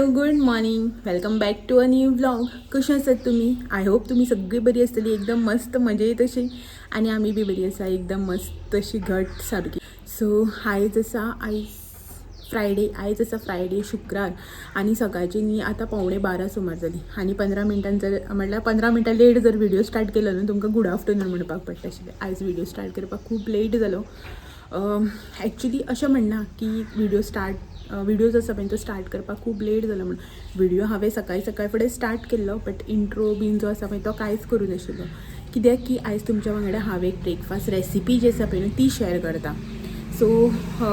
Hello good morning, welcome back to a new vlog. कशें आसात तुमी? आय होप तुमी सगळी बरी आसतली, एकदम मस्त मजेत अशी. आणि आमी बी बरी आसा, एकदम मस्त अशी घट सारकी. सो आयज आसा फ्रायडे शुक्रार आणि सकाळची न्ही आतां 11:15 सुमार जाली. आणि 15 मिनटां जर म्हणल्यार 15 मिनटां लेट जर व्हिडिओ स्टार्ट केलो न्हू तुमकां गूड आफ्टरनून म्हणपाक पडटा आशिल्लें. आयज व्हिडिओ स्टार्ट करपाक खूब लेट जालो. एक्चुली अशें म्हणना की व्हिडिओ जो आसा पळय तो स्टार्ट करपाक खूब लेट जालो म्हणून. व्हिडिओ हांवें सकाळी फुडें स्टार्ट केल्लो, बट इंट्रो बीन जो आसा पळय तो कांयच करूं नाशिल्लो. कित्याक की आयज तुमच्या वांगडा हांव एक ब्रेकफास्ट रेसिपी जी आसा पळय न्हू ती शेअर करता. सो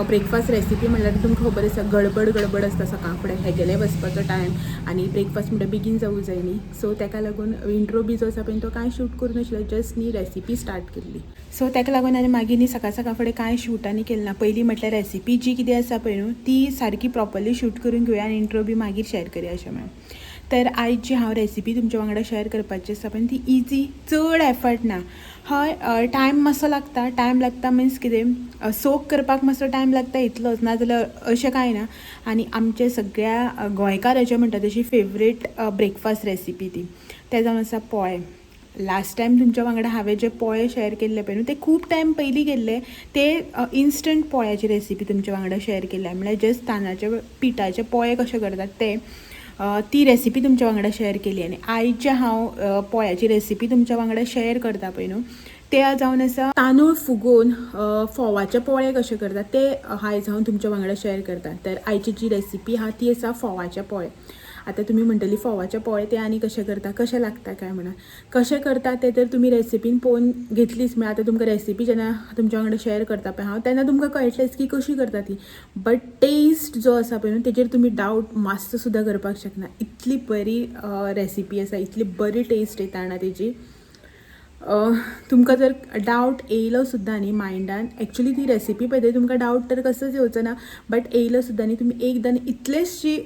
ब्रेकफास्ट रेसिपी म्हणल्यार तुमकां खबर आसा गडबड आसता सकाळ फुडें हेगेले वचपाचो टायम आनी ब्रेकफास्ट म्हणटा बेगीन जावूं जाय न्ही. सो ताका लागून इंट्रो बी जो आसा पळय तो कांय शूट करूं नाशिल्लो, जस्ट न्ही रेसिपी स्टार्ट केल्ली. सो ताका लागून आनी मागीर न्ही सकाळ फुडें कांय शूट आनी केलें ना. पयलीं म्हटल्यार रेसिपी जी कितें आसा पळय न्हू ती सारकी प्रॉपरली शूट करून घेवया आनी इंट्रो बी मागीर शेअर करया अशें म्हणून. तर आयज जी हांव रेसिपी तुमच्या वांगडा शेअर करपाची आसा पळय ती इजी, चड एफर्ट ना. हय टायम मातसो लागता. टायम लागता मिन्स कितें, सोक करपाक मातसो टायम लागता इतलोच, नाजाल्यार अशें कांय ना. आनी आमचे सगळ्या गोंयकाराचे म्हणटा तशी फेवरेट ब्रेकफास्ट रेसिपी ती. तें जावन आसा पोळे. लास्ट टायम तुमच्या वांगडा हांवें जे पोळे शेअर केल्ले पळय न्हू ते खूब टायम पयलीं केल्ले. ते इन्स्टंट पोळ्याची रेसिपी तुमच्या वांगडा शेअर केल्या, म्हणल्यार जस्ट तांदळाचे पिठाचे पोळे कशे करतात ते. ती रेसिपी तुमच्या वांगडा शेअर केली. आनी आयज जे हांव पोळ्याची रेसिपी तुमच्या वांगडा शेअर करता पळय न्हू ते जावन आसा तांदूळ फुगोवन फोवाचे पोळे कशे करतात ते आयज हांव तुमच्या वांगडा शेअर करता. तर आयची जी रेसिपी आहा ती आसा फोवाचे पोळे. आतां तुमी म्हणटली फोवाचे पोळे ते आनी कशे करता, कशें लागता काय म्हणून. कशें करता ते तर तुमी रेसिपीन पळोवन घेतलीच. म्हळ्यार आतां तुमकां रेसिपी जेन्ना तुमच्या वांगडा शेअर करता पळय हांव तेन्ना तुमकां कळटलेंच की कशी करता ती. बट टेस्ट जो आसा पळय न्हू तेजेर तुमी डावट मातसो सुद्दां करपाक शकना. इतली बरी रेसिपी आसा, इतली बरी टेस्ट येता ना तेजी. तुमकां जर डावट येयलो सुद्दां न्ही मायंडान, एक्चुली ती रेसिपी पळय तुमकां डावट तर कसोच येवचो ना, बट येयलो सुद्दां न्ही तुमी एकदां इतलेशे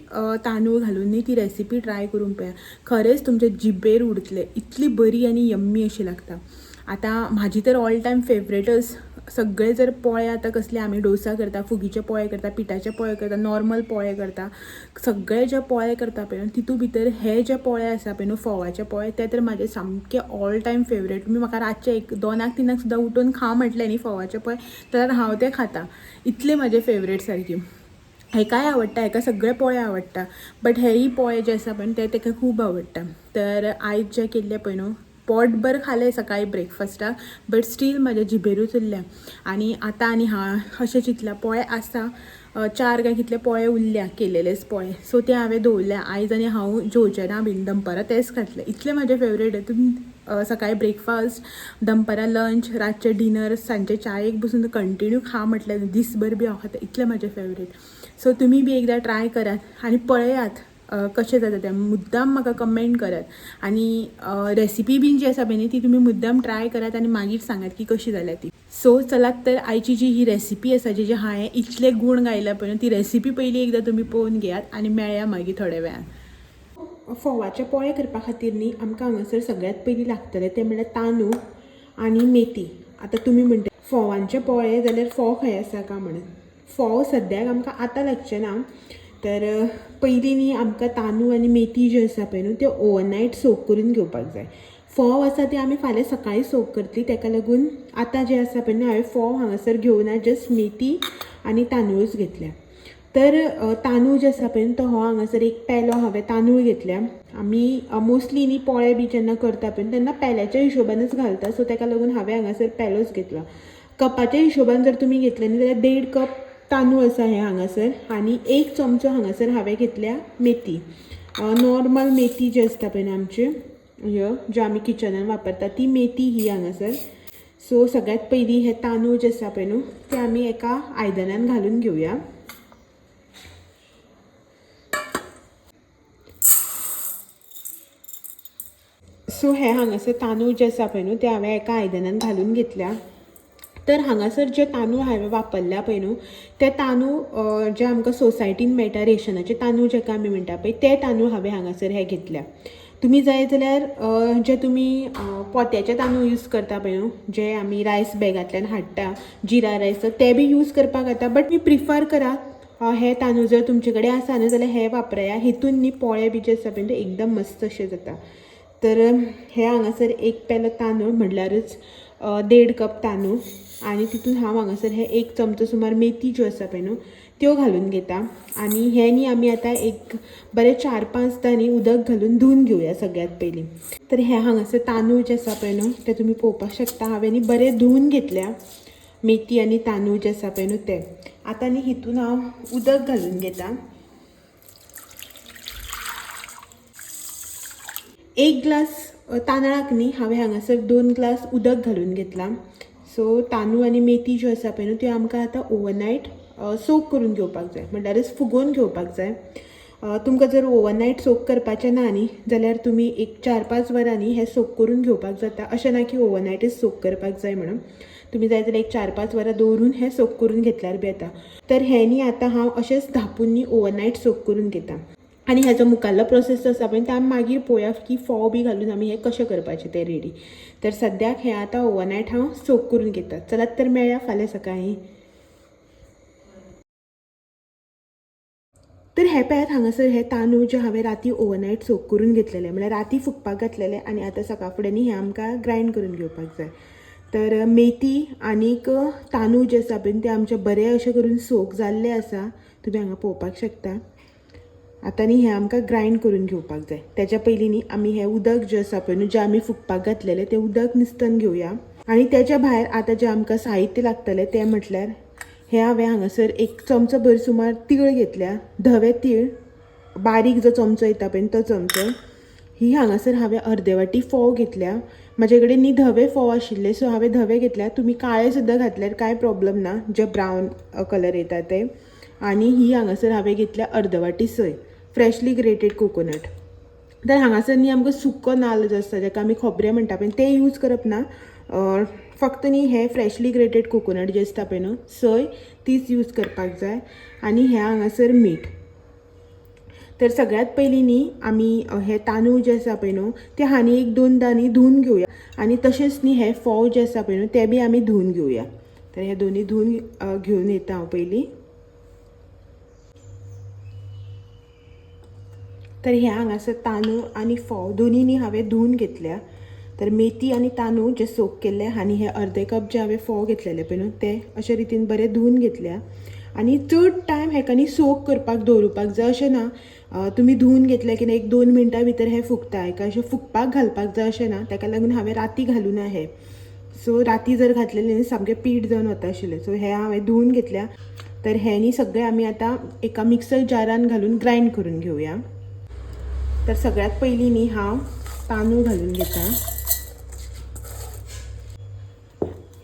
तांदूळ घालून न्ही ती रेसिपी ट्राय करून पळया. खरेंच तुमच्या जिबेर उरतले. इतली बरी आनी यम्मी अशी लागता. आतां म्हाजी तर ऑल टायम फेवरेटच. सगळे जर पोळे आतां कसले आमी डोसा करता, फुगीचे पोळे करता, पिठाचे पोळे करता, नॉर्मल पोळे करता, सगळे जे पोळे करता पळय तितू भितर हे जे पोळे आसा पळय न्हू फोवाचे पोळे ते तर म्हाजे सामके ऑल टायम फेवरेट. तुमी म्हाका रातचे 2-3 सुद्दां उठून खा म्हटलें न्ही फोवाचे पोळे जाल्यार हांव ते खाता. इतले म्हाजे फेवरेट सारकी. हेकाय आवडटा, हेका सगळे पोळे आवडटा, बट हेय पोळे जे आसा पळय ते ताका खूब आवडटा. तर आयज जे केल्ले पळय न्हू पोटभर खालें सकाळी ब्रेकफास्टाक, बट स्टील म्हाज्या जिबेरूच उरल्या. आनी आतां आनी हांव अशें चिंतलां पोळे आसा 4 काय कितले पोळे उरल्या, केलेलेच पोळे. सो ते हांवें दवरल्या. आयज आनी हांव जेवचें ना बीन, दनपारां तेच खातलें. इतले म्हाजे फेवरेट. सकाळी ब्रेकफास्ट, दनपारां लंच, रातचें डिनर, सांजचे चायेक बसून कंटिन्यू खा म्हटल्यार दीसभर बी हांव खाता. इतले म्हाजे फेवरेट. सो तुमी बी एकदां ट्राय करात आनी पळयात कशें जाता तें. मुद्दाम म्हाका कमेंट करात. आनी रेसिपी बीन जी आसा पळय न्ही ती तुमी मुद्दाम ट्राय करात आनी मागीर सांगात की कशी जाल्या ती. सो चलात तर आयची जी ही रेसिपी आसा जी हांवें इतले गूण गायल्या पळय ती रेसिपी पयली एकदां तुमी पळोवन घेयात आनी मेळया मागीर थोड्या वेळान. फोवाचे पोळे करपा खातीर न्ही आमकां हांगासर सगळ्यात पयलीं लागतले ते म्हणल्यार तांदूळ आनी मेथी. आतां तुमी म्हणटा फोवांचे पोळे जाल्यार फोव खंय आसा काय म्हणून. फोव सद्याक आमकां आतां लागचे ना. तर पयलीं न्ही आमकां तांदूळ आनी मेथी ज्यो आसा पळय न्हू त्यो ओवरनायट सोक करून घेवपाक जाय. फोव आसा ते आमी फाल्यां सकाळीं सोक करतली. ताका लागून आतां जे आसा पळय न्हू हांवें फोव हांगासर घेवना, जस्ट मेथी आनी तांदूळच घेतल्या. तर तांदूळ जे आसा पळय तो हो हांगासर एक पेलो हांवें तांदूळ घेतल्या. आमी मोस्टली न्ही पोळे बी जेन्ना करता पळय तेन्ना पेल्याच्या हिशोबानूच घालता. सो ताका लागून हांवें हांगासर पेलोच घेतला. कपाच्या हिशोबान जर तुमी घेतले न्ही जाल्यार 1.5 कप तांदूळ आसा हे हांगासर आनी 1 चमचो हांगासर हांवें घेतल्या मेथी. नॉर्मल मेथी जी आसता पळय न्ही आमची ज्यो आमी किचनान वापरता ती मेथी ही हांगासर. सो सगळ्यात पयलीं हे तांदूळ जे आसा पळय न्हू ते आमी एका आयदनान घालून घेवया. सो हे हांगासर तांदूळ जे आसा पळय न्हू ते हांवें एका आयदनान घालून घेतल्या. तर हांगासर जे तांदूळ हांवें वापरल्या पळय न्हू ते तांदूळ जे आमकां सोसायटीन मेळटा रेशनाचे तांदूळ जेका आमी म्हणटा पळय ते तांदूळ हांवें हांगासर हे घेतल्या. तुमी जाय जाल्यार जे तुमी पोत्याचे तांदूळ यूज करता पळय न्हू जे आमी रायस बॅगांतल्यान हाडटा जिरा रायस ते बी यूज करपाक जाता. बट मी प्रिफर करा हे तांदूळ जर तुमचे कडेन आसा न्हू जाल्यार हे वापराया. हितून न्ही पोळे बी जे आसा पळय ते एकदम मस्त अशें जाता. तर हे हांगासर एक पेलो तांदूळ म्हणल्यारच 1.5 कप तांदूळ आणि तितून हांव हांगासर हे 1 चमचो सुमार मेथी ज्यो आसा पळय न्हू त्यो घालून घेता. आणि हे न्ही आमी आतां एक बरे 4-5 न्ही उदक घालून धुवन घेवया सगळ्यात पयलीं. तर हे हांगासर तांदूळ जे आसा पळय न्हू ते तुमी पळोवपाक शकता. हांवें न्ही बरे धुवन घेतल्या मेथी आनी तांदूळ जे आसा पळय न्हू ते. आतां न्ही हितून हांव उदक घालून घेता. 1 ग्लास तांदळाक न्ही हांवें हांगासर 2 ग्लास उदक घालून घेतला. सो तांदूळ आनी मेथी ज्यो आसा पळय न्हू त्यो आमकां आतां ओवरनायट सोक करून घेवपाक जाय, म्हणल्यारच फुगोवन घेवपाक जाय. तुमकां जर ओवरनायट सोक करपाचें ना न्ही जाल्यार तुमी एक 4-5 वरांनी हें सोक करून घेवपाक जाता. अशें ना की ओवरनायटच सोक करपाक जाय म्हणून. तुम्ही जाय जाल्यार एक 4-5 वरां दवरून हें सोक करून घेतल्यार बी येता. तर हें न्ही आतां हांव अशेंच धापून न्ही ओवरनायट सोक करून घेता. आनी हेजो मुखाल्लो प्रोसेस जो आसा पळय तो आमी मागीर पळोवया की फोव बी घालून आमी हें कशें करपाचें तें रेडी. तर सद्याक हें आतां ओवरनायट हांव सोक करून घेता. चलात तर मेळया फाल्यां सकाळीं. तर हे पळयात हांगासर हे तांदूळ जे हांवें राती ओवरनायट सोक करून घेतलेले, म्हळ्यार राती फुगपाक घातलेले आनी आतां सकाळ फुडें न्ही हें आमकां ग्रायंड करून घेवपाक जाय. तर मेथी आनीक तांदूळ जे आसा पळय ते आमचे बरे अशें करून सोक जाल्ले आसा. तुमी हांगा पळोवपाक शकता. आतां न्ही हें आमकां ग्रायंड करून घेवपाक जाय. तेच्या पयलीं न्ही आमी हें उदक जें आसा पळय न्हू जें आमी फुगपाक घातलेलें तें उदक निसतन घेवया. आनी तेच्या भायर आतां जें आमकां साहित्य लागतलें तें म्हटल्यार हे हांवें हांगासर 1 चमचो भर सुमार तीळ घेतल्या. धवे तीळ बारीक जो चमचो येता पळय तो चमचो. ही हांगासर हांवें अर्दे वाटी फोव घेतल्या. म्हाजे कडेन न्ही धवे फोव आशिल्ले सो हांवें धवे घेतल्या. तुमी काळे सुद्दां घातल्यार कांय प्रॉब्लम ना, जे ब्रावन कलर येता ते. आनी ही हांगासर हांवें घेतल्या अर्द वाटी सोय, फ्रेशली ग्रेटेड कोकोनट. तर हांगासर न्ही आमकां सुक्को नाल्ल जो आसता जाका आमी खोबरें म्हणटा पळय तें यूज करप ना. फक्त न्ही हे फ्रेशली ग्रेटेड कोकोनट जे आसता पळय न्हू सोय तीच यूज करपाक जाय. आनी हें हांगासर मीठ. तर सगळ्यात पयलीं न्ही आमी हे तांदूळ जे आसा पळय न्हू ते हानी 1-2दां न्ही धुवन घेवया. आनी तशेंच न्ही हे फोव जे आसा पळय न्हू ते बी आमी धुवन घेवया. तर हे दोनी धुवन घेवन येता हांव पयलीं. तर हे हांगासर तांदूळ आनी फोव दोनी न्ही हांवें धुवन घेतल्या. तर मेथी आनी तांदूळ जे सोक केल्ले आनी हे अर्दे कप जे हांवें फोव घेतलेले पळय न्हू ते अशे रितीन बरे धुवन घेतल्या. आनी चड टायम हेका न्ही सोक करपाक दवरुपाक जाय अशें ना. तुमी धुवन घेतले की 1-2 मिनटां भितर हें फुगता. हेका अशें फुगपाक घालपाक जाय अशें ना. ताका लागून हांवें राती घालूना हें. सो राती जर घातलेलें न्ही सामकें पीठ जावन वता आशिल्लें. सो हें हांवें धुवन घेतल्या. तर हें न्ही सगळें आमी आतां एका मिक्सर जारान घालून ग्रायंड करून घेवया. तर सगळ्यात पयलीं न्ही हांव तांदूळ घालून घेता.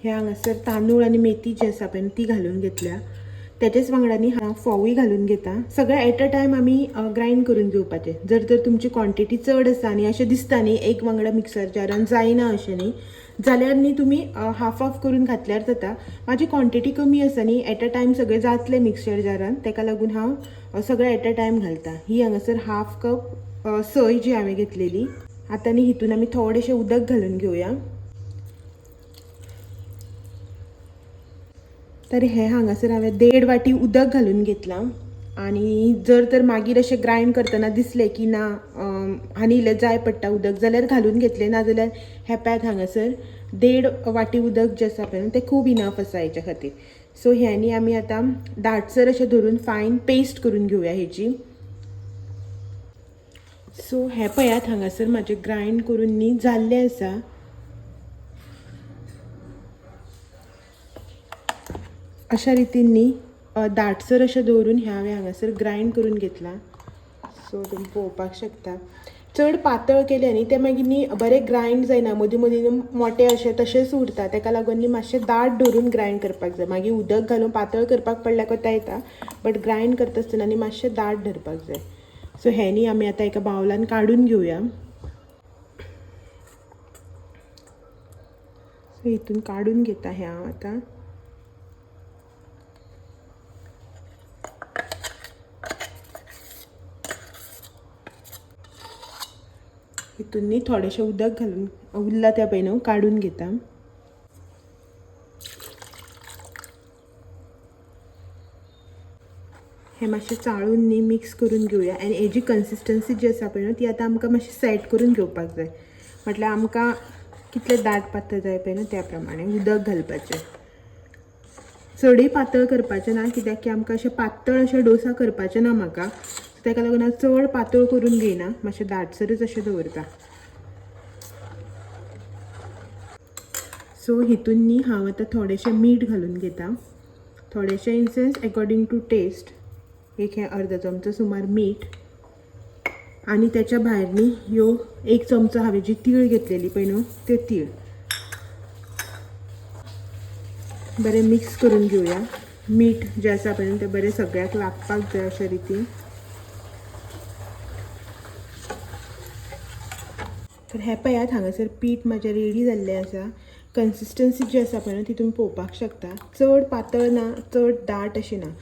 हे हांगासर तांदूळ आनी मेथी जी आसा पळय ती घालून घेतल्या. तेच्याच वांगडा न्ही हांव फोवूय घालून घेता. सगळें एट अ टायम आमी ग्रायंड करून घेवपाचें. जर तुमची क्वॉन्टिटी चड आसा आनी अशें दिसता न्ही एक वांगडा मिक्सर जारान जायना अशें न्ही जाल्यार न्ही तुमी हाफ करून घातल्यार जाता. म्हाजी क्वॉन्टिटी कमी आसा न्ही एट अ टायम सगळें जातलें मिक्सर जारान ताका लागून हांव सगळें एट अ टायम घालता. ही हांगासर हाफ कप सोय जी हांवें घेतलेली. आतां न्ही हितून आमी थोडेशें उदक घालून घेवया. तर हे हांगासर हांवें 1.5 वाटी उदक घालून घेतलां. आनी जर तर मागीर अशें ग्रायंड करतना दिसलें की ना आनी इल्लें जाय पडटा उदक जाल्यार घालून घेतलें. नाजाल्यार हे पळयात हांगासर 1.5 वाटी उदक जें आसा पळय तें खूब इनफ आसा हेच्या खातीर. सो हें न्ही आमी आतां दाटसर अशें धरून फायन पेस्ट करून घेवया हेची. सो हे पळयात हांगासर म्हाजें ग्रायंड करून न्ही जाल्लें आसा. अशा रितीन न्ही दाटसर अशें दवरून हें हांवें हांगासर ग्रायंड करून घेतलां. सो तुमी पळोवपाक शकता. चड पातळ केलें न्ही तें मागीर न्ही बरें ग्रायंड जायना. मदीं मदीं मोटे अशें तशेंच उरता. ताका लागून न्ही मातशें दाट धरून ग्रायंड करपाक जाय. मागीर उदक घालून पातळ करपाक पडल्यार कोता येता. बट ग्रायंड करता आसतना न्ही मातशें दाट धरपाक जाय. सो हें न्ही आमी आतां एका बावलान काडून घेवया. सो हितून काडून घेता हें हांव आतां. हितून न्ही थोडेशें उदक घालून उरला त्या पळय न्हू काडून घेता. हे मातशें चाळून न्ही मिक्स करून घेवया आनी हेजी कन्सिस्टन्सी जी आसा पळय न्हू ती आतां आमकां मातशी सेट करून घेवपाक जाय. म्हटल्यार आमकां कितलें दाट पातळ जाय पळय न्हू त्या प्रमाणे उदक घालपाचें. चडय पातळ करपाचें ना कित्याक की आमकां अशें पातळ अशें डोसा करपाचें ना म्हाका. ताका लागून हांव चड पातळ करून घेयना, मातशें दाटसरच अशें दवरता. सो हितून न्ही हांव आतां थोडेंशें मीठ घालून घेता. थोडेंशें in sense according to taste. एक हे अर्द चमचो सुमार मीठ आनी त्याच्या भायर न्ही ह्यो 1 चमचो हांवें जी तीळ घेतलेली पळय न्हू त्यो तीळ बरें मिक्स करून घेवया. मीठ जें आसा पळय तें बरें सगळ्याक लागपाक जाय अशे रितीन. तर हें पळयात हांगासर पीठ म्हाजें रेडी जाल्लें आसा. कन्सिस्टन्सी जी आसा पळय न्हू ती तुमी पळोवपाक शकता. चड पातळ ना चड दाट अशी ना,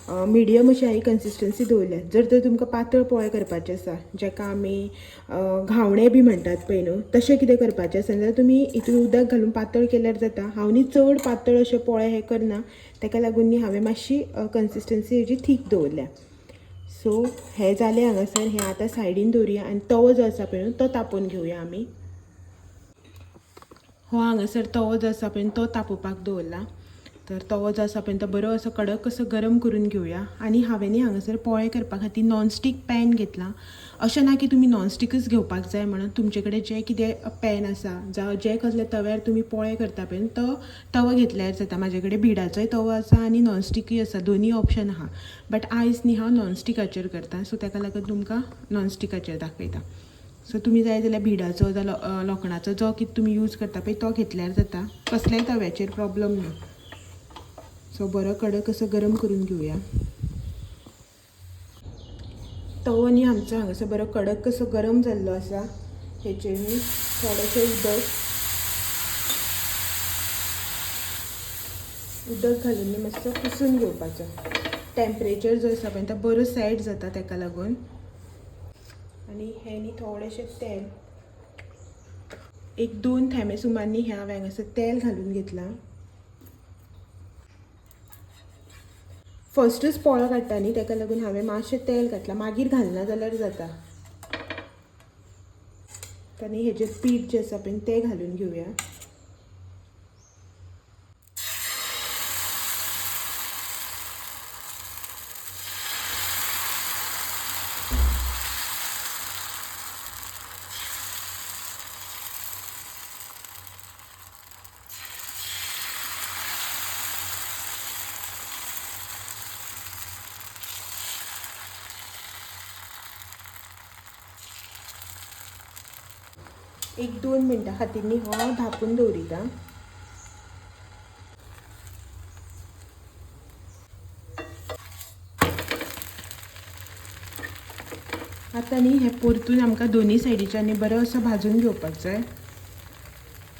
मिडियम अशी हांवें कन्सिस्टन्सी दवरल्या. जर तर तुमकां पातळ पोळे करपाचे आसा जेका आमी घावणे बी म्हणटात पळय न्हू तशें कितें करपाचें आसा जाल्यार तुमी हितून उदक घालून पातळ केल्यार जाता. हांव न्ही चड पातळ अशे पोळे हे करना, ताका लागून न्ही हांवें मातशी कन्सिस्टन्सी हेजी थीक दवरल्या. सो हें जालें हांगासर. हें आतां सायडीन दवरया आनी तवो जो आसा पळय न्हू तो तापोवन घेवया आमी. हो हांगासर तवो जो आसा पळय तो तापोवपाक दवरला. तर तवो जो आसा पळय तो बरो असो कडक असो गरम करून घेवया. आनी हांवें न्ही हांगासर पोळे करपा खातीर नॉनस्टीक पॅन घेतला. अशें ना की तुमी नॉनस्टिकच घेवपाक जाय म्हणून. तुमचे कडेन जें कितें पॅन आसा जावं जे कसले तव्यार तुमी पोळे करता पळय तो तवो घेतल्यार जाता. म्हाजे कडेन भिडाचोय तवो आसा आनी नॉनस्टिकूय आसा, दोनी ऑप्शन आहा. बट आयज न्ही हांव नॉनस्टिकाचेर करता, सो ताका लागून तुमकां नॉनस्टिकाचेर दाखयता. सो तुमी जाय जाल्यार भिडाचो जाल्यार लोखणाचो जो कितें तुमी यूज करता पळय तो घेतल्यार जाता. कसल्याय तव्याचेर प्रॉब्लम ना. सो बरो कडक असो गरम करून घेवया. तवो न्ही आमचो हांगासर बरो कडक कसो गरम जाल्लो आसा. हेचेर न्ही थोडेंशें उदक घालून न्ही मातसो पुसून घेवपाचो. टेम्परेचर जो आसा पळय तो बरो सेट जाता ताका लागून. आनी हें न्ही थोडेंशें तेल 1-2 थेंबे सुमार न्ही हांवें हांगासर तेल घालून घेतलां. फस्टच पोळो काडटा न्ही ताका लागून हांवें मातशें तेल घातलां, मागीर घालना जाल्यार जाता. आनी हेजें पीठ जें आसा पळय तें घालून घेवया. एक 2 मिनटां खातीर न्ही हो धापून दवरिता. आतां न्ही हें परतून आमकां दोनी सायडीच्यान बरो असो भाजून घेवपाक जाय.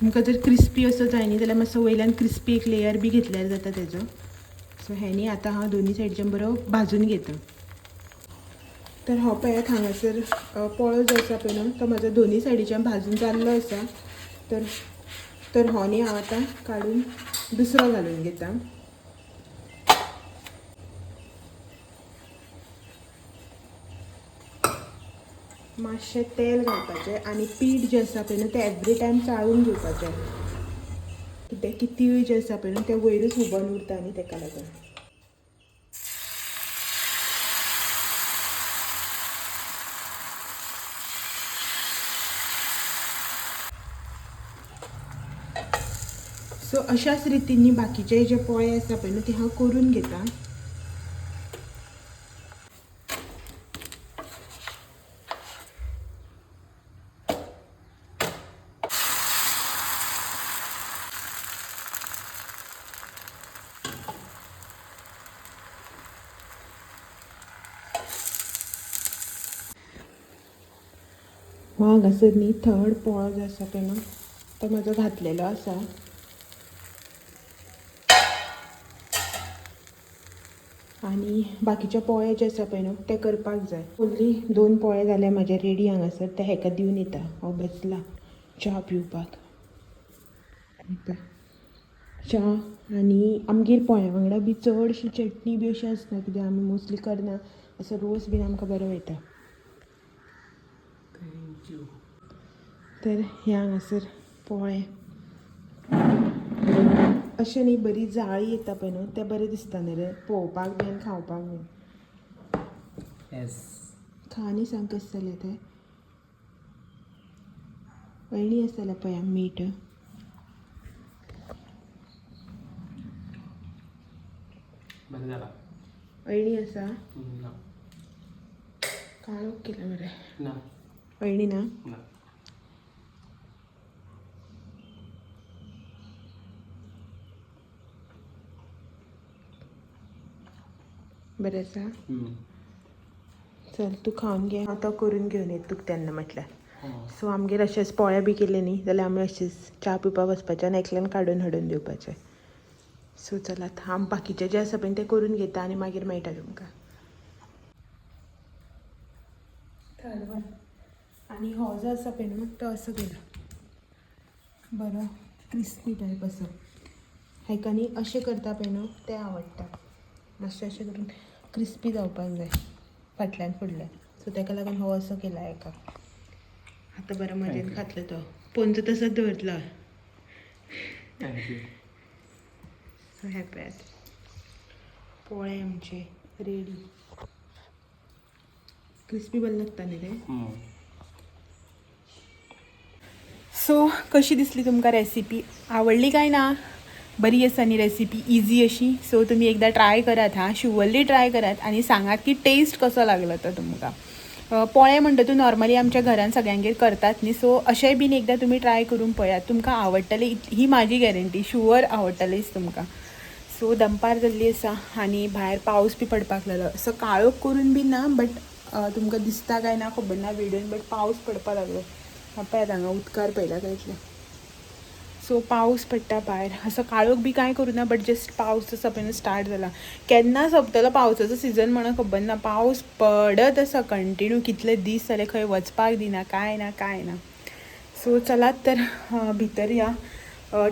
तुमकां जर क्रिस्पी असो जाय न्ही जाल्यार मातसो वयल्यान क्रिस्पी एक लेयर बी घेतल्यार जाता तेजो. सो हें न्ही आतां हांव दोनी सायडीच्यान बरो भाजून घेता. तर हो पळयात हांगासर पोळो जो आसा पळय न्हू तो म्हाजो दोनी सायडीच्यान भाजून जाल्लो आसा. तर हो न्ही हांव आतां काडून दुसरो घालून घेता. मातशें तेल घालपाचें आनी पीठ जें आसा पळय न्हू तें एवरी टायम चाळून घेवपाचें. कित्याक की तीळ जें आसा पळय न्हू तें वयरूच हुबोन उरता न्ही ताका लागून. सो अशाच रितीन न्ही बाकीचे जे पोळे आसा पळय न्हू ते हांव करून घेता. हो हांगासर न्ही थर्ड पोळो जो आसा पळय न्हू तो म्हाजो घातलेलो आसा. आनी बाकीचे पोळे जे आसा पळय न्हू ते करपाक जाय. ओन्ली 2 पोळे जाले म्हाजे रेडी हांगासर. ते हेका दिवन येता. हो बसला च्या पिवपाक. च्या आणि आमगेर पोळ्या वांगडा बी चडशी चटणी बी अशी आसना कित्याक आमी मोस्टली करना असो रोस बीन आमकां बरो वयता. थँक्यू. तर हे हांगासर पोळे अशें न्ही बरी जाळी येता पळय न्हू तें बरें दिसता न्ही रे पळोवपाक बी आनी खावपाक बी. येस. खा आनी सांग कशें जालें तें. अळणी आसा जाल्यार पळया मीठ. बरें जाला. अळणी आसा ना. काळोख केला मरे. ना. अळणी ना. ना. बरें आसा. हम्म. चल तूं खावन घे हांव तो करून घेवन येता तुका तेन्ना म्हटल्यार. हां. सो आमगेर अशेंच पोळे बी केले न्ही जाल्यार आमी अशेंच च्या पिवपाक वचपाचें आनी एकल्यान काडून हाडून दिवपाचें. सो चलात हांव बाकीचें जें आसा पळय तें करून घेता आनी मागीर मेळटा तुमकां. थर्ड वन आनी हो जो आसा पळय न्हू तो असो केला बरो क्रिस्पी टायप असो. हेका न्ही अशें करता पळय न्हू तें आवडटा. मातशें अशें करून क्रिस्पी जावपाक जाय फाटल्यान फुडल्यान. सो तेका लागून हो असो केला हेका. आतां बरो मजेन खातलो तो. पोंजो तसोच दवरतलो. थँक्यू. सो हे पळयात पोळे आमचे रेडी. क्रिस्पी बरें लागता न्ही रे. सो कशी दिसली तुमकां रेसिपी. आवडली काय ना. बरी आसा न्ही रेसिपी इजी अशी. सो तुमी एकदां ट्राय करात हां शुअरली ट्राय करात आनी सांगात की टेस्ट कसो लागलो तो तुमकां. पोळे म्हणटा तूं नॉर्मली आमच्या घरान सगळ्यांगेर करतात न्ही सो अशेंय बीन एकदां तुमी ट्राय करून पळयात तुमकां आवडटलें ही म्हाजी गॅरंटी. शुअर आवडटलेंच तुमकां. सो दनपार जाल्ली आसा आनी भायर पावस बी पडपाक लागलो. असो काळोख करून बी ना बट तुमकां दिसता काय ना खबर ना विडियोन बट पावस पडपाक लागलो. पळयात हांगा उदकार पळयला काय इतलें. सो पावस पडटा भायर. असो काळोख बी कांय करूना बट जस्ट पावस आसा पळय स्टार्ट जाला. केन्ना सोंपतलो पावसाचो सिजन म्हणून खबर ना. पावस पडत आसा कंटिन्यू कितले दीस जाले खंय वचपाक दिना काय ना काय ना. सो चलात तर भितर या.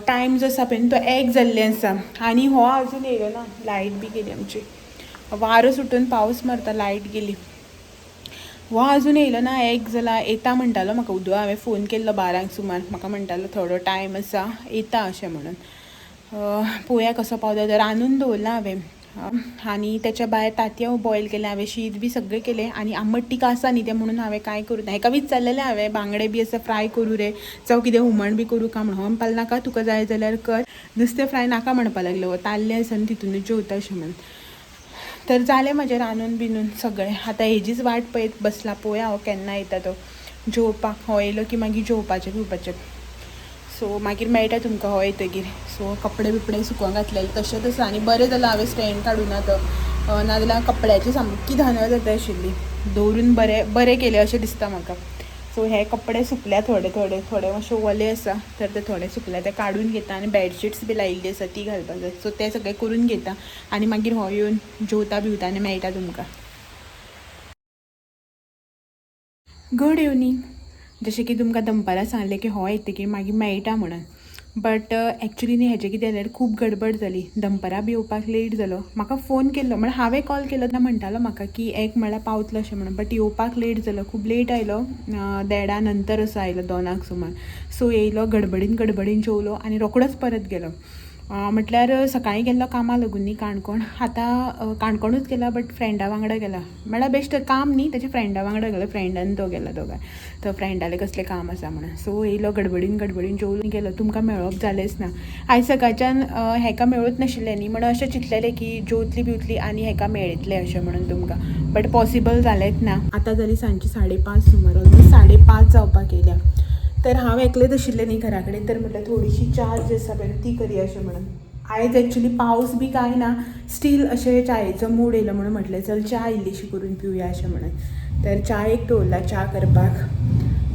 टायम जो आसा पळय तो 1 जाल्लें आसा आनी हो आजून येयलो ना. लायट बी गेली आमची. वारो सुटून पावस मारता लायट गेली. हो आजून येयलो ना. 1 जाला. येता म्हणटालो म्हाका उदो. हांवें फोन केल्लो 12 सुमार. म्हाका म्हणटालो थोडो टायम आसा येता अशें म्हणून. पळोवया कसो पावता तो. रांदून दवरला हांवें आनी तेच्या भायर तांतयां बॉयल केलें हांवें. शीत बी सगळें केलें आनी आंबट तीख आसा न्ही तें म्हणून हांवें कांय करूं ना. हेका विचारलेलें हांवें बांगडे बी आसा फ्राय करूं रे जावं कितें हुमण बी करूं काय म्हणून. हो म्हणपाक नाका तुका जाय जाल्यार कर. नुस्तें फ्राय नाका म्हणपाक लागलो. ताल्लें आसा आनी तितूनच जेवता अशें म्हणून. तर जालें म्हजें रांदून बिनून सगळें. आतां हेजीच वाट पळयत बसला. पळोवया हो केन्ना येता तो जेवपाक. हो येयलो की मागीर जेवपाचें पिवपाचें. सो मागीर मेळटा तुमकां हो येतगीर. सो कपडे बिपडे सुकोवंक घातलेले तशेंच आसा आनी बरें जालां हांवें स्टँड काडूना तो. नाजाल्यार कपड्याची सामकी धानळ जाता आशिल्ली. दवरून बरें केलें अशें दिसता म्हाका. सो हे कपडे सुकल्या थोडे मातशे वले आसा तर ते थोडे सुकल्या ते काडून घेता आनी बेडशीट्स बी लायिल्ली आसा ती घालपाक जाय. सो ते सगळें करून घेता आनी मागीर हो येवन जेवता बिवता आनी मेळटा तुमकां. Good evening. जशें की तुमकां दनपारां सांगलें की हो येतकीर मागीर मेळटा म्हणून. बट एक्चुली न्ही हेजें कितें जाल्यार खूब गडबड जाली. दनपारां बी येवपाक लेट जालो. म्हाका फोन केल्लो म्हळ्यार हांवें कॉल केलो तेन्ना म्हणटालो म्हाका की 1 म्हळ्यार पावतलो अशें म्हणून. बट येवपाक लेट जालो. खूब लेट आयलो. 1:30 नंतर असो आयलो 2 सुमार. सो येयलो गडबडीन जेवलो आनी रोखडोच परत गेलो. म्हटल्यार सकाळीं गेल्लो कामां लागून न्ही काणकोण. आतां काणकोणूच गेला बट फ्रेंडा वांगडा गेला. म्हळ्यार बेश्ट काम न्ही तेच्या फ्रेंडा वांगडा गेलो. फ्रेंड आनी तो गेला दोगांय. तो फ्रेंडालें कसलें काम आसा म्हणून. सो येयलो गडबडीन जेवलो गेलो. तुमकां मेळप जालेंच ना. आयज सकाळच्यान हेका मेळूच नाशिल्लें न्ही म्हणून अशें चिंतलेलें की जेवतली बिवतली आनी हेका मेळटलें अशें म्हणून तुमकां. बट पॉसिबल जालेंच ना. आतां जाली सांजची 5:30 सुमार. ऑलमोस्ट 5:30 जावपाक येयल्या. तर हांव एकलेंच आशिल्लें न्ही घरा कडेन तर म्हटल्यार थोडीशी च्या जी आसा पळय ती करया अशें म्हणून. आयज एक्चुली पावस बी कांय ना. स्टील अशें च्यायेचो मूड येयलो म्हणून म्हटलें चल च्या इल्लीशी करून पिवया अशें म्हणून. तर च्यायेक दवरला च्या करपाक.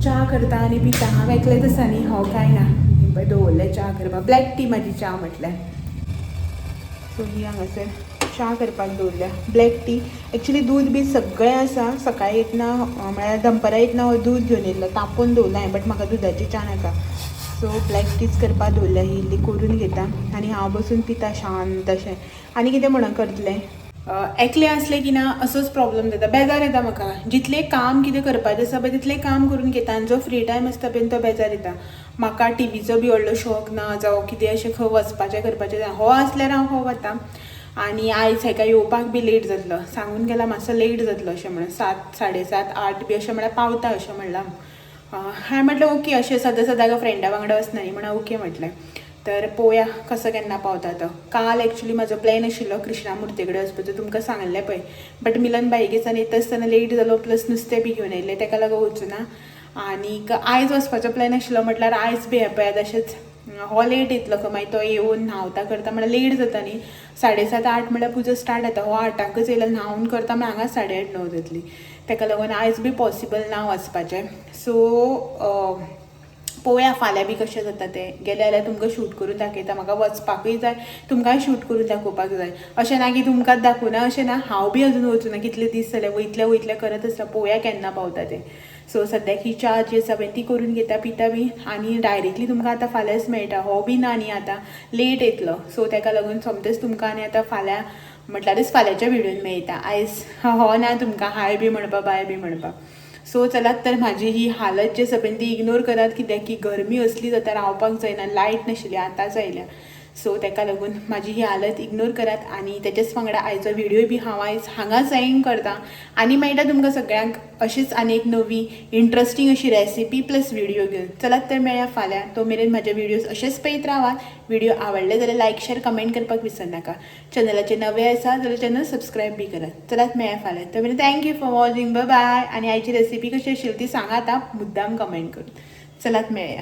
च्या करता आनी पिता. हांव एकलेंच आसा न्ही हो कांय ना. पळय दवरलें च्या करपाक. ब्लॅक टी म्हाजी च्या म्हटल्यार. सो ही हांगासर च्या करपाक दवरल्या. Black tea. एक्चुली दूद बी सगळें आसा. सकाळीं येतना म्हळ्यार दनपारां येतना दूद घेवन येयल्लो. तापोवन दवरला हांवें बट म्हाका दुदाची च्या नाका. सो ब्लॅक टीच करपा दवरल्या ही इल्ली करून घेता आनी हांव बसून पिता शांत अशें. आनी कितें म्हणून करतलें एकलें असलें की ना असोच प्रॉब्लम जाता, बेजार येता म्हाका. जितलें काम कितें करपाचें आसा पळय तितलें काम करून घेता आनी जो फ्री टायम आसता पळय तो बेजार येता. म्हाका टीव्हीचो बी व्हडलो शॉक ना जावं कितें अशें खंय वचपाचें करपाचें. हो आसल्यार हांव खंय वता. आनी आयज हेका येवपाक बी लेट जातलो, सांगून गेला मातसो लेट जातलो अशें म्हणून 7, 7:30, 8 बी अशें म्हळ्यार पावता अशें म्हणलां. हांवें म्हटलें ओके अशें सदां फ्रेंडा वांगडा वचना न्ही म्हणून ओके म्हटलें. तर पळोवया कसो केन्ना पावता तो. काल एक्चुली म्हाजो प्लॅन आशिल्लो कृष्णामुर्ती कडेन वचपाचो, तुमकां सांगलें पळय. बट मिलन बाईगेसान येता आसतना लेट जालो, प्लस नुस्तें बी घेवन येयलें ताका लागून वचूं ना. आनीक आयज वचपाचो प्लॅन आशिल्लो म्हटल्यार आयज बी पळय अशेंच हो लेट येतलो खंय, मागीर तो येवन न्हावता करता म्हळ्यार लेट जाता न्ही. 7:30, 8 म्हळ्यार पुजा स्टार्ट जाता. हो 8च येयलो न्हावन करता मागीर हांगा 8:30, 9 जातली. ताका लागून आयज बी पॉसिबल ना वचपाचें. सो पळोवया फाल्यां बी कशें जाता तें. गेलें जाल्यार तुमकां शूट करून दाखयता. म्हाका वचपाकूय जाय, तुमकांय शूट करून दाखोवपाक जाय. अशें ना की तुमकांच दाखोवना अशें ना, हांव बी अजून वचूं ना. कितले दीस जाले वयतलें करत आसता. पळोवया केन्ना पावता तें. सो सद्याक ही च्या जी आसा पळय ती करून घेता, पिता बी. आनी डायरेक्टली तुमकां आतां फाल्यांच मेळटा. हो बी ना न्ही आतां, लेट येतलो. सो ताका लागून सोमतेच तुमकां आनी आतां फाल्यां म्हटल्यारच फाल्यांच्या व्हिडिओन मेळटा. आयज हो ना तुमकां हाय बी म्हणपाक बाय बी म्हणपाक. सो चलात तर म्हाजी ही हालत जी आसा पळय ती इग्नोर करात, कित्याक की गरमी असली जाता रावपाक जायना. लायट नाशिल्ली आतांच आयल्या. सो ताका लागून म्हाजी ही हालत इग्नोर करात. आनी तेच्याच वांगडा आयचो व्हिडिओ बी हांव आयज हांगाच एंड करता. आनी मेळटा तुमकां सगळ्यांक अशीच आनी एक नवी इंट्रस्टींग अशी रेसिपी प्लस व्हिडिओ घेवन. चलात तर मेळया फाल्यां. तो मेरेन म्हाजे व्हिडिओज अशेंच पळयत रावात. व्हिडिओ आवडले जाल्यार लायक शेअर कमेंट करपाक विसरनाका. चॅनलाचे नवे आसा जाल्यार चॅनल सबस्क्रायब बी करात. चलात मेळया फाल्यां. तर मेरेन thank you for watching. Bye bye. आनी आयची रेसिपी कशी आशिल्ली ती सांगात मुद्दाम कमेंट करून. चलात मेळया.